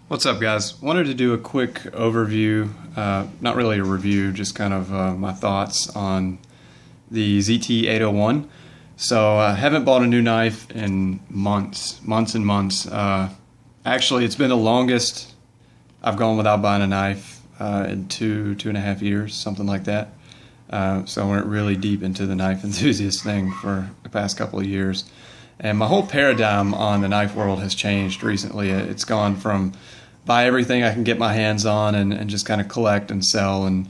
What's up, guys? Wanted to do a quick overview, not really a review, just kind of my thoughts on the ZT-801. So I haven't bought a new knife in months and months. Actually, it's been the longest I've gone without buying a knife in two and a half years, something like that. So I went really deep into the knife enthusiast thing for the past couple of years. And my whole paradigm on the knife world has changed recently. It's gone from buy everything I can get my hands on and just kind of collect and sell and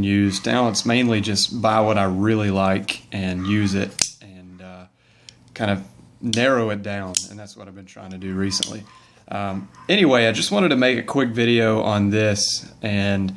use. Now it's mainly just buy what I really like and use it and kind of narrow it down. And that's what I've been trying to do recently. Anyway, I just wanted to make a quick video on this and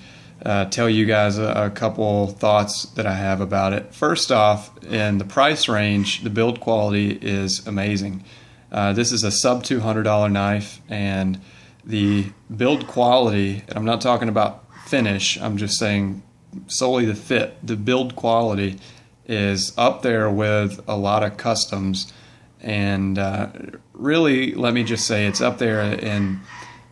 tell you guys a couple thoughts that I have about it. First off, in the price range, the build quality is amazing. This is a sub $200 knife, and the build quality, and I'm not talking about finish, I'm just saying solely the fit. The build quality is up there with a lot of customs, and really, let me just say it's up there in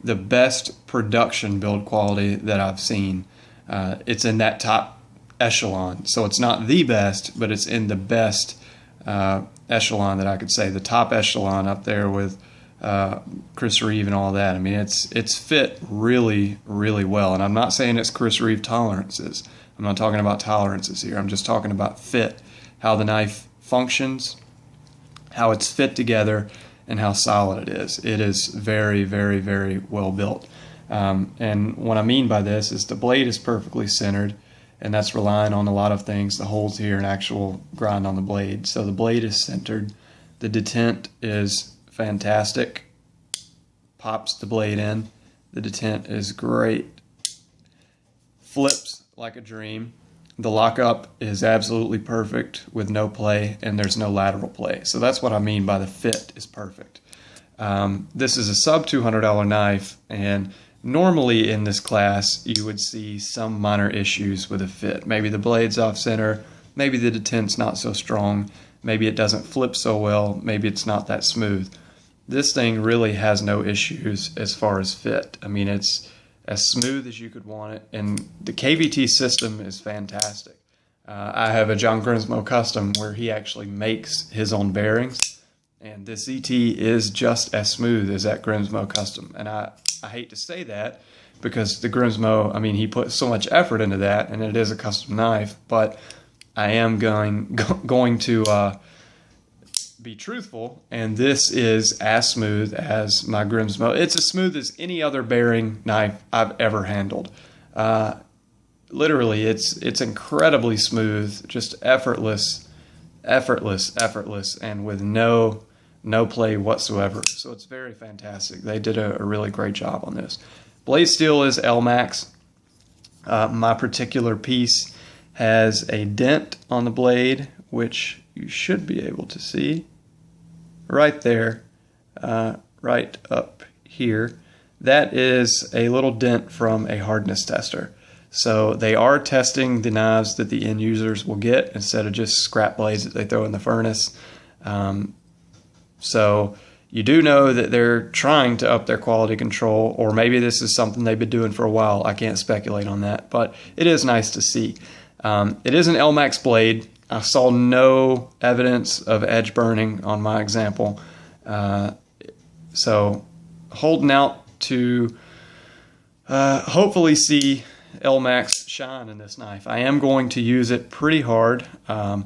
the best production build quality that I've seen. It's in that top echelon. So it's not the best, but it's in the best echelon that I could say. The top echelon up there with Chris Reeve and all that. I mean, it's fit really, really well. And I'm not saying it's Chris Reeve tolerances. I'm not talking about tolerances here. I'm just talking about fit, how the knife functions, how it's fit together, and how solid it is. It is very, very, very well built. And what I mean by this is the blade is perfectly centered, and that's relying on a lot of things. The holes here and actual grind on the blade. So the blade is centered. The detent is fantastic. Pops the blade in. The detent is great. Flips like a dream. The lockup is absolutely perfect with no play, and there's no lateral play. So that's what I mean by the fit is perfect. This is a sub $200 knife, and normally in this class you would see some minor issues with the fit. Maybe the blade's off center, maybe the detent's not so strong, maybe it doesn't flip so well, maybe it's not that smooth. This thing really has no issues as far as fit. I mean, it's as smooth as you could want it, and the KVT system is fantastic. I have a John Grimsmo custom where he actually makes his own bearings, and this ZT is just as smooth as that Grimsmo custom. And I hate to say that because the Grimsmo, I mean, he put so much effort into that, and it is a custom knife, but I am going to be truthful, and this is as smooth as my Grimsmo. It's as smooth as any other bearing knife I've ever handled. Literally, it's incredibly smooth, just effortless, and with no play whatsoever. So it's very fantastic. They did a really great job on this. Blade steel is L-Max. My particular piece has a dent on the blade, which you should be able to see right there, right up here. That is a little dent from a hardness tester. So they are testing the knives that the end users will get instead of just scrap blades that they throw in the furnace. So you do know that they're trying to up their quality control, or maybe this is something they've been doing for a while. I can't speculate on that, but it is nice to see. It is an L-Max blade. I saw no evidence of edge burning on my example. So holding out to hopefully see L-Max shine in this knife. I am going to use it pretty hard. I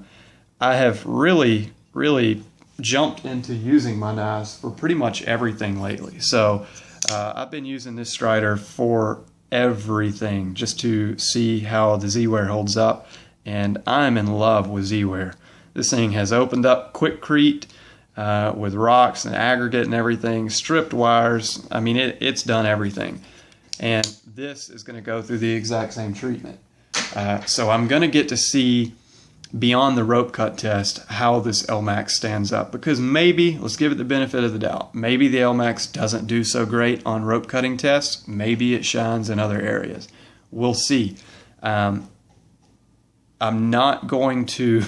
have really jumped into using my knives for pretty much everything lately. So I've been using this Strider for everything just to see how the Z-Wear holds up, and I'm in love with Z-Wear. This thing has opened up quickcrete with rocks and aggregate and everything, stripped wires. I mean, it's done everything. And this is going to go through the exact same treatment. So I'm going to get to see beyond the rope cut test how this L-Max stands up, because maybe, let's give it the benefit of the doubt, maybe the L-Max doesn't do so great on rope cutting tests, maybe it shines in other areas. We'll see. I'm not going to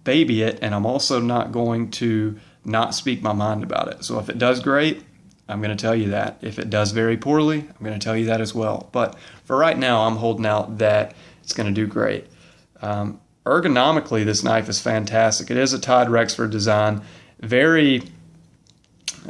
baby it, and I'm also not going to not speak my mind about it. So if it does great, I'm going to tell you that. If it does very poorly, I'm going to tell you that as well. But for right now, I'm holding out that it's going to do great. Ergonomically, this knife is fantastic. It is a Todd Rexford design. Very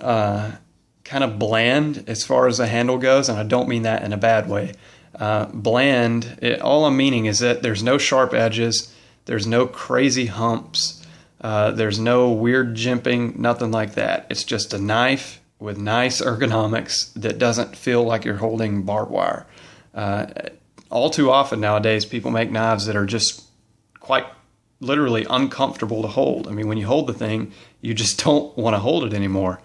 kind of bland as far as the handle goes, and I don't mean that in a bad way. Bland, all I'm meaning is that there's no sharp edges, there's no crazy humps, there's no weird jimping, nothing like that. It's just a knife with nice ergonomics that doesn't feel like you're holding barbed wire. All too often nowadays, people make knives that are just quite literally uncomfortable to hold. I mean, when you hold the thing, you just don't want to hold it anymore.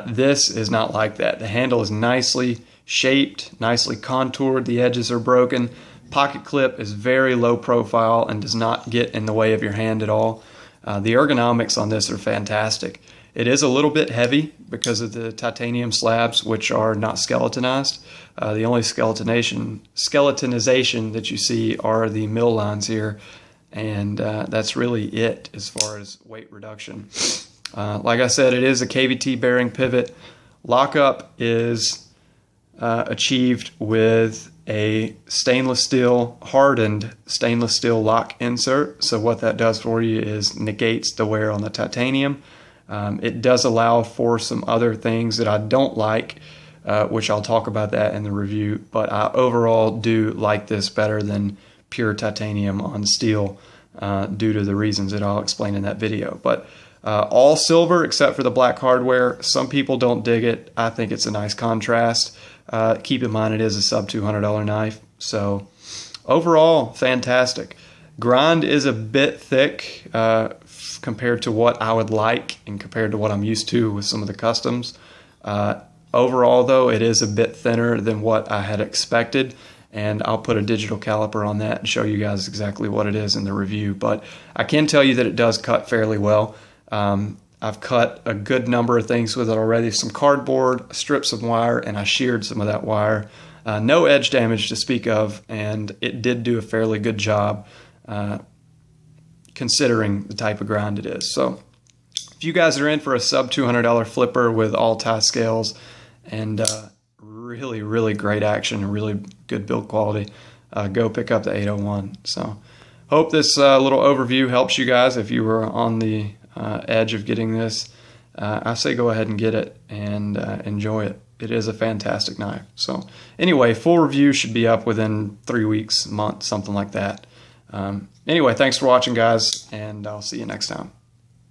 This is not like that. The handle is nicely shaped, nicely contoured. The edges are broken. Pocket clip is very low profile and does not get in the way of your hand at all. The ergonomics on this are fantastic. It is a little bit heavy because of the titanium slabs, which are not skeletonized. The only skeletonization that you see are the mill lines here, and that's really it as far as weight reduction. Like I said, it is a KVT bearing pivot. Lockup is achieved with a hardened stainless steel lock insert. So what that does for you is negates the wear on the titanium. It does allow for some other things that I don't like, which I'll talk about that in the review, but I overall do like this better than pure titanium on steel due to the reasons that I'll explain in that video. But all silver except for the black hardware. Some people don't dig it. I think it's a nice contrast. Keep in mind it is a sub $200 knife. So overall, fantastic. Grind is a bit thick compared to what I would like and compared to what I'm used to with some of the customs. Overall, though, it is a bit thinner than what I had expected, and I'll put a digital caliper on that and show you guys exactly what it is in the review. But I can tell you that it does cut fairly well. I've cut a good number of things with it already. Some cardboard, strips of wire, and I sheared some of that wire. No edge damage to speak of, and it did do a fairly good job considering the type of grind it is. So if you guys are in for a sub $200 flipper with all tie scales and really, really great action and really good build quality, go pick up the 801. So hope this little overview helps you guys if you were on the edge of getting this. I say go ahead and get it and enjoy it. It is a fantastic knife. So anyway, full review should be up within 3 weeks, month, something like that. Anyway, thanks for watching, guys, and I'll see you next time.